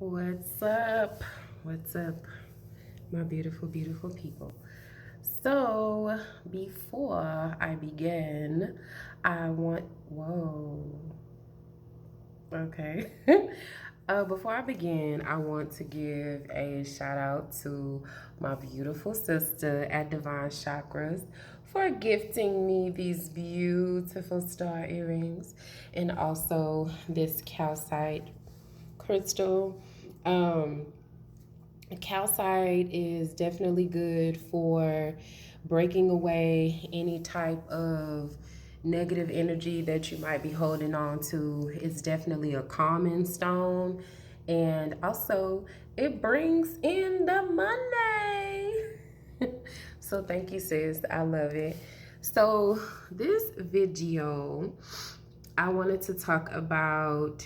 What's up? What's up, my beautiful, beautiful people? So, before I begin, I want, whoa, okay. Before I begin, I want to give a shout out to my beautiful sister at Divine Chakras for gifting me these beautiful star earrings and also this calcite crystal. Um, Calcite is definitely good for breaking away any type of negative energy that you might be holding on to. It's definitely a calming stone. And also, it brings in the money. So, thank you, sis. I love it. So, this video, I wanted to talk about.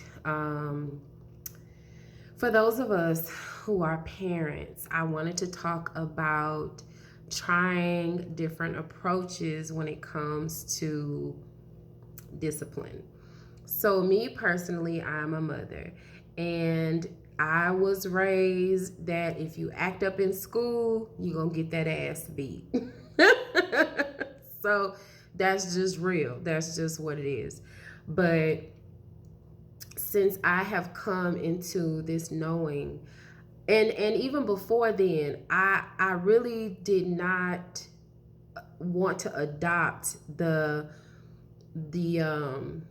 For those of us who are parents, I wanted to talk about trying different approaches when it comes to discipline. So, me personally, I'm a mother, and I was raised that if you act up in school, you're going to get that ass beat. So, that's just real. That's just what it is. But since I have come into this knowing, and even before then, I really did not want to adopt the um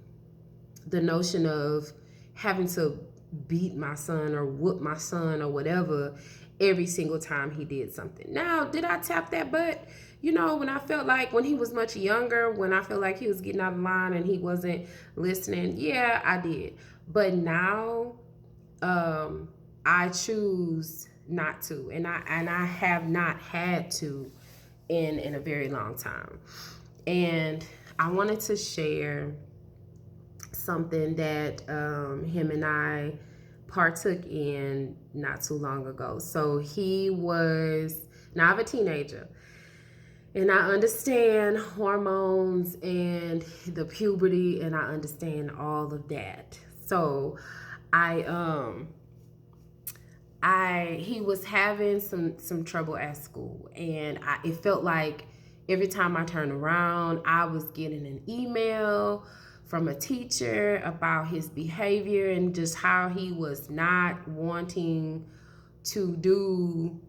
the notion of having to beat my son or whoop my son or whatever every single time he did something. Now, did I tap that butt? When I felt like when he was much younger, when I felt like he was getting out of line and he wasn't listening, yeah, I did. But now, um, I choose not to, and I have not had to in a very long time. And I wanted to share something that him and I partook in not too long ago. So he was now I'm a teenager, and I understand hormones and the puberty, and I understand all of that. So I he was having some trouble at school, and it felt like every time I turned around, I was getting an email from a teacher about his behavior and just how he was not wanting to do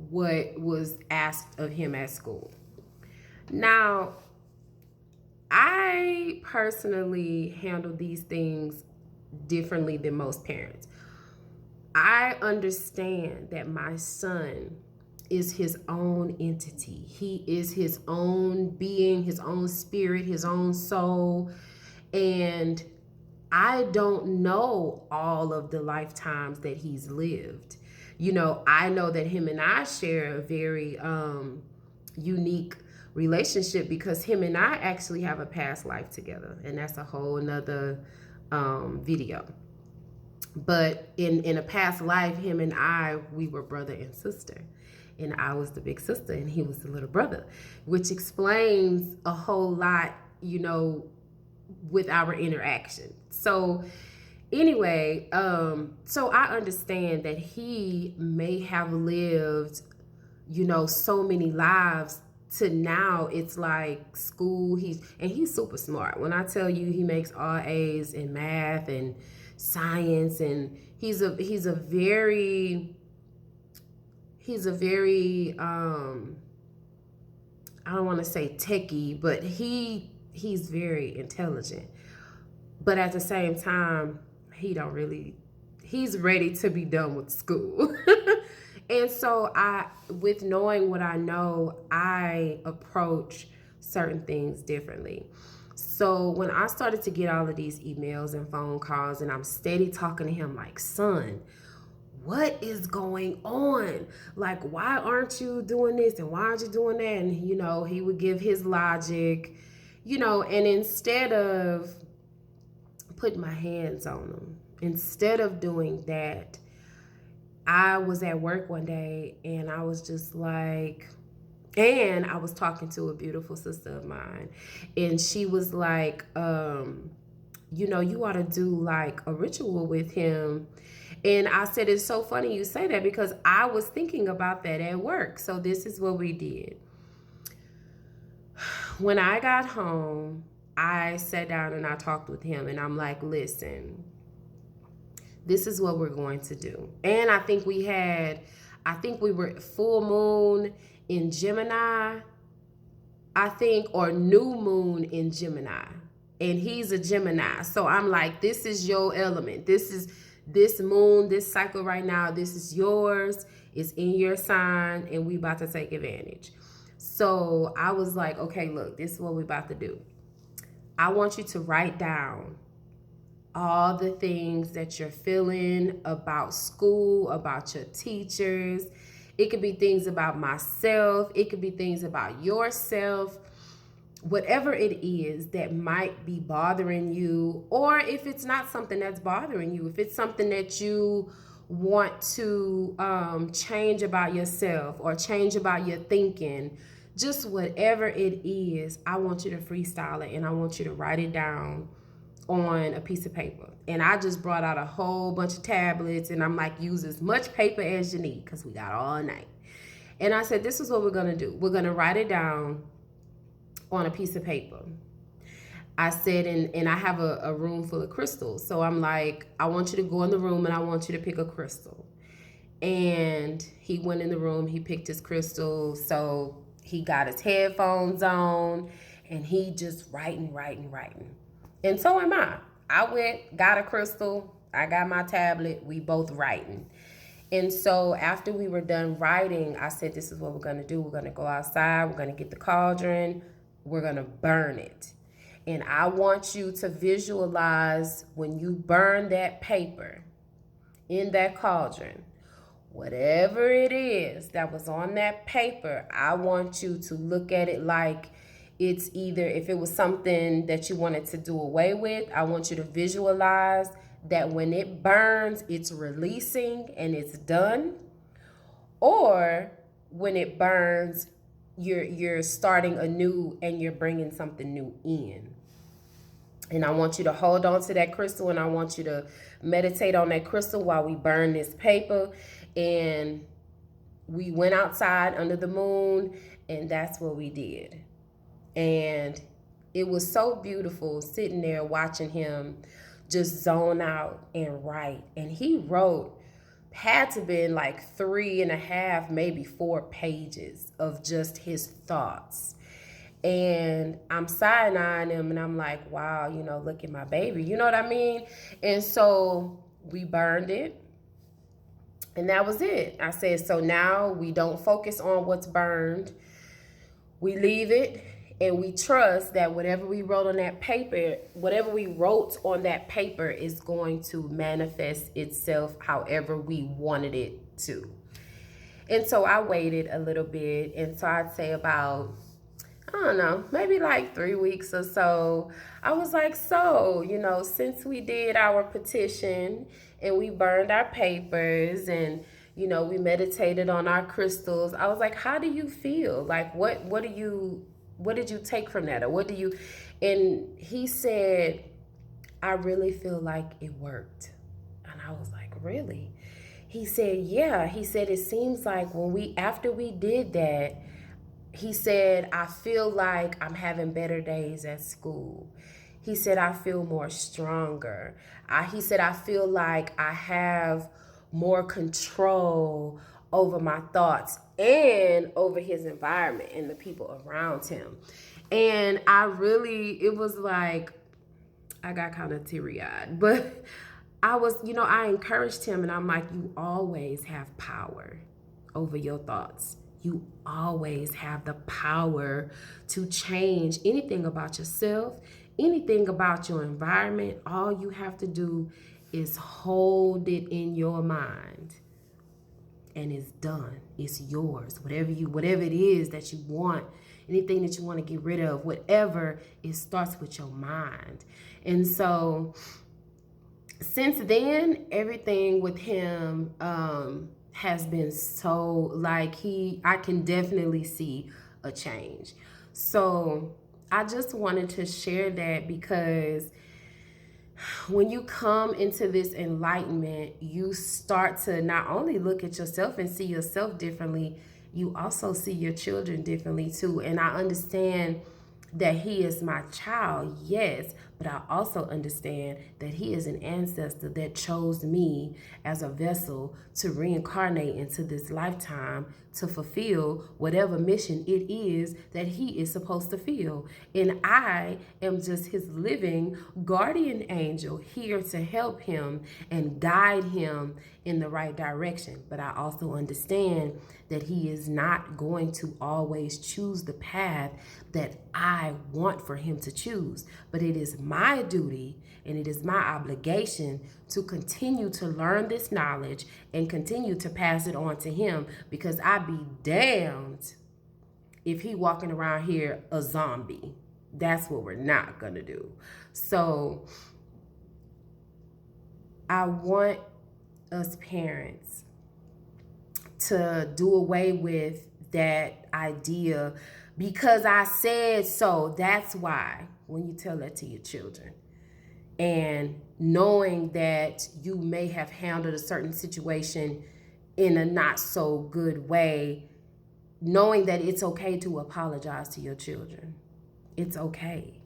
what was asked of him at school. Now, I personally handle these things differently than most parents. I understand that my son is his own entity. He is his own being, his own spirit, his own soul. And I don't know all of the lifetimes that he's lived. I know that him and I share a very unique relationship because him and I actually have a past life together. And that's a whole nother video. But in a past life, him and we were brother and sister. And I was the big sister and he was the little brother, which explains a whole lot, with our interaction. So anyway, so I understand that he may have lived, so many lives to now it's like school. He's super smart. When I tell you he makes all A's in math and science, and he's a very I don't want to say techie, but he's very intelligent. But at the same time, he's ready to be done with school. And so with knowing what I know, I approach certain things differently. So when I started to get all of these emails and phone calls, and I'm steady talking to him like, son, what is going on? Like, why aren't you doing this? And why aren't you doing that? And, he would give his logic, and instead of putting my hands on him, instead of doing that, I was at work one day and I was just like, and I was talking to a beautiful sister of mine, and she was like, you ought to do like a ritual with him. And I said, it's so funny you say that because I was thinking about that at work. So this is what we did. When I got home, I sat down and I talked with him, and I'm like, listen, this is what we're going to do. And I think we were full moon in Gemini, I think, or new moon in Gemini. And he's a Gemini. So I'm like, this is your element. This moon, this cycle right now, this is yours. It's in your sign, and we about to take advantage. So I was like, okay, look, this is what we about to do. I want you to write down all the things that you're feeling about school, about your teachers. It could be things about myself. It could be things about yourself. Whatever it is that might be bothering you, or if it's not something that's bothering you, if it's something that you want to change about yourself or change about your thinking, just whatever it is, I want you to freestyle it and I want you to write it down on a piece of paper. And I just brought out a whole bunch of tablets, and I'm like, use as much paper as you need because we got all night. And I said, this is what we're going to do. We're going to write it down on a piece of paper. I said, and I have a room full of crystals. So I'm like, I want you to go in the room and I want you to pick a crystal. And he went in the room, he picked his crystal. So he got his headphones on and he just writing. And so am I. I went, got a crystal, I got my tablet, we both writing. And so after we were done writing, I said, this is what we're going to do. We're going to go outside, we're going to get the cauldron, we're going to burn it. And I want you to visualize when you burn that paper in that cauldron, whatever it is that was on that paper, I want you to look at it like it's either, if it was something that you wanted to do away with, I want you to visualize that when it burns, it's releasing and it's done. Or when it burns, you're starting anew and you're bringing something new in. And I want you to hold on to that crystal, and I want you to meditate on that crystal while we burn this paper. And we went outside under the moon, and that's what we did. And it was so beautiful sitting there watching him just zone out and write. And he wrote, had to been like 3.5, maybe 4 pages of just his thoughts. And I'm side-eyeing him and I'm like, wow, look at my baby. You know what I mean? And so we burned it. And that was it. I said, so now we don't focus on what's burned. We leave it and we trust that whatever we wrote on that paper, is going to manifest itself however we wanted it to. And so I waited a little bit. And so I'd say about, I don't know, maybe like 3 weeks or so, I was like, so, since we did our petition and we burned our papers and, we meditated on our crystals, I was like, how do you feel? Like, what did you take from that? Or and he said, I really feel like it worked. And I was like, really? He said, yeah. He said, it seems like after we did that, he said, I feel like I'm having better days at school. He said, I feel more stronger. He said, I feel like I have more control over my thoughts and over his environment and the people around him. And it was like, I got kind of teary-eyed, but I encouraged him and I'm like, you always have power over your thoughts. You always have the power to change anything about yourself, anything about your environment. All you have to do is hold it in your mind and it's done. It's yours. Whatever it is that you want, anything that you want to get rid of, whatever, it starts with your mind. And so since then, everything with him has been so I can definitely see a change. So I just wanted to share that because when you come into this enlightenment, you start to not only look at yourself and see yourself differently, you also see your children differently too. And I understand that he is my child, yes, but I also understand that he is an ancestor that chose me as a vessel to reincarnate into this lifetime to fulfill whatever mission it is that he is supposed to fill. And I am just his living guardian angel here to help him and guide him in the right direction. But I also understand that he is not going to always choose the path that I want for him to choose. But it is my duty and it is my obligation to continue to learn this knowledge and continue to pass it on to him, because I'd be damned if he walking around here a zombie. That's what we're not gonna do. So I want us parents to do away with that idea, because I said so. That's why, when you tell that to your children, and knowing that you may have handled a certain situation in a not so good way, knowing that it's okay to apologize to your children. It's okay.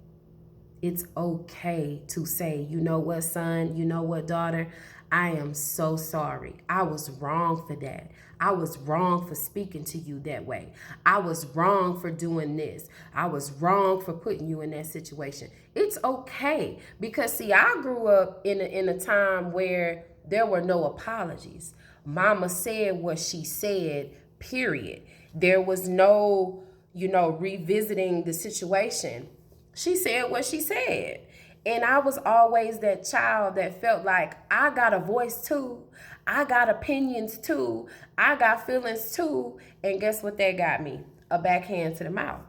It's okay to say, you know what, son, you know what, daughter, I am so sorry. I was wrong for that. I was wrong for speaking to you that way. I was wrong for doing this. I was wrong for putting you in that situation. It's okay, because see, I grew up in a time where there were no apologies. Mama said what she said, period. There was no, revisiting the situation. She said what she said. And I was always that child that felt like I got a voice too. I got opinions too. I got feelings too. And guess what that got me? A backhand to the mouth.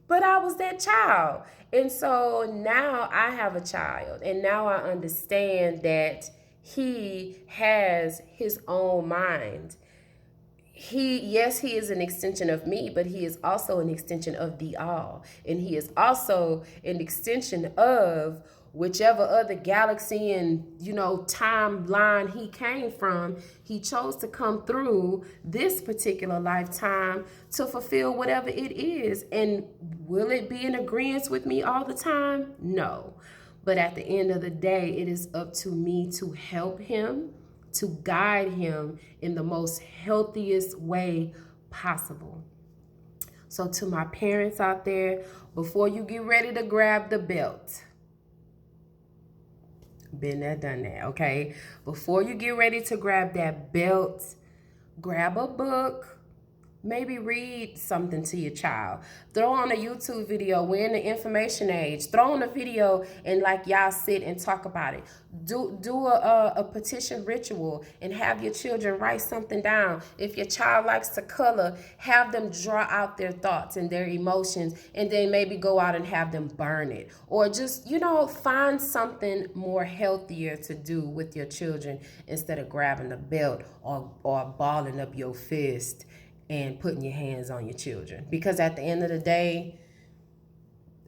But I was that child. And so now I have a child. And now I understand that he has his own mind. He is an extension of me, but he is also an extension of the all. And he is also an extension of whichever other galaxy and, timeline he came from. He chose to come through this particular lifetime to fulfill whatever it is. And will it be in agreement with me all the time? No. But at the end of the day, it is up to me to help him, to guide him in the most healthiest way possible. So to my parents out there, before you get ready to grab the belt, been there, done that, okay? Before you get ready to grab that belt, grab a book. Maybe read something to your child. Throw on a YouTube video. We're in the information age. Throw on a video and y'all sit and talk about it. Do a petition ritual and have your children write something down. If your child likes to color, have them draw out their thoughts and their emotions, and then maybe go out and have them burn it. Or just, find something more healthier to do with your children instead of grabbing the belt or balling up your fist and putting your hands on your children. Because at the end of the day,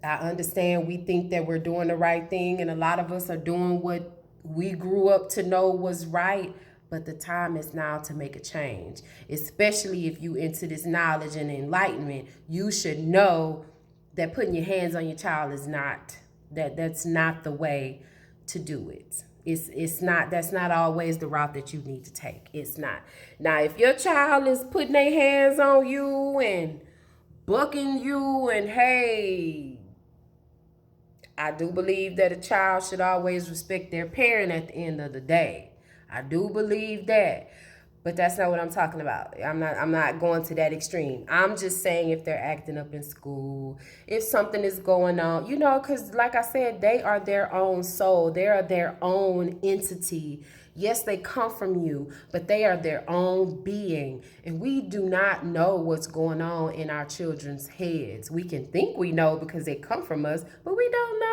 I understand we think that we're doing the right thing, and a lot of us are doing what we grew up to know was right, but the time is now to make a change. Especially if you into this knowledge and enlightenment, you should know that putting your hands on your child is that's not the way to do it. That's not always the route that you need to take. It's not. Now, if your child is putting their hands on you and bucking you, and hey, I do believe that a child should always respect their parent at the end of the day. I do believe that. But that's not what I'm talking about. I'm not going to that extreme. I'm just saying if they're acting up in school, if something is going on, because like I said, they are their own soul. They are their own entity. Yes, they come from you, but they are their own being. And we do not know what's going on in our children's heads. We can think we know because they come from us, but we don't know.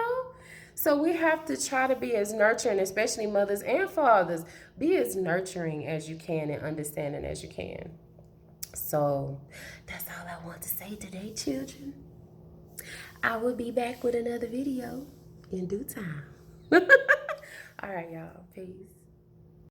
So we have to try to be as nurturing, especially mothers and fathers. Be as nurturing as you can and understanding as you can. So that's all I want to say today, children. I will be back with another video. in due time. All right, y'all. Peace.